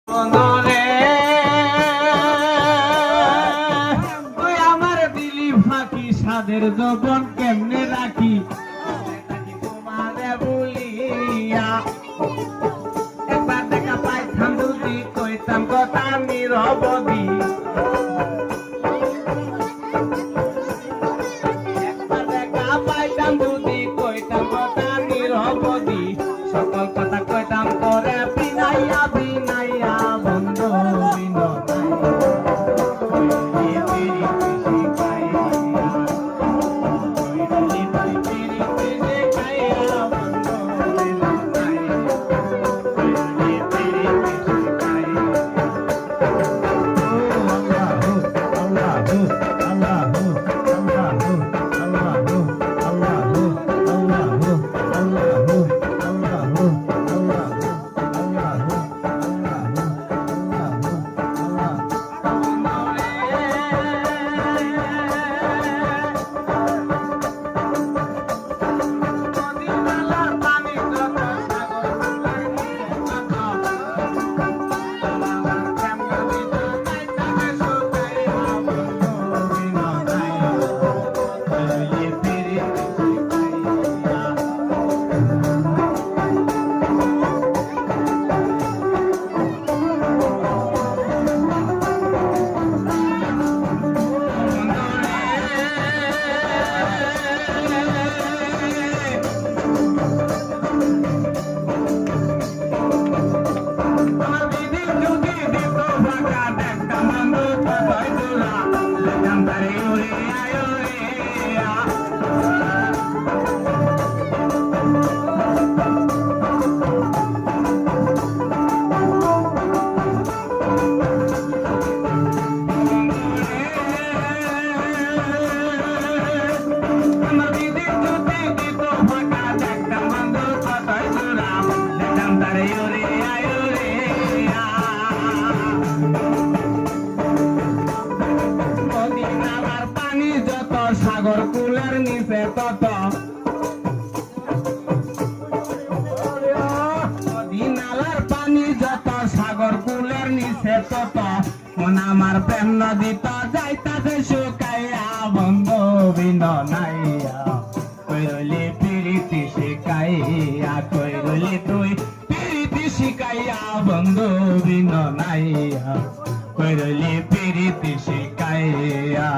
বন্ধুরে তুই আমার দিলি ফাঁকি সাদের যৌবন কেমনে রাখি তোমারে বলিয়া একবার দেখা পাইতাম যদি কইতাম কথা নিরবধি একবার দেখা পাইতাম যদি কইতাম কথা নিরবধি সকল কথা কইতাম করে বিনাইয়া বিনাইয়া বন্ধু সাগর কুলের নিচে তত নালার পানি যত সাগর কুলের নিচে তত মন আমার প্রেম নদী তো যাইতাছে শুকাইয়া বন্ধু বিন নাইয়া কইরলি পিরিতি শিকাইয়া কইরলি তুই পিরিতি শিকাইয়া বন্ধু বিন নাইয়া কইরলি পিরিতি শিকাইয়া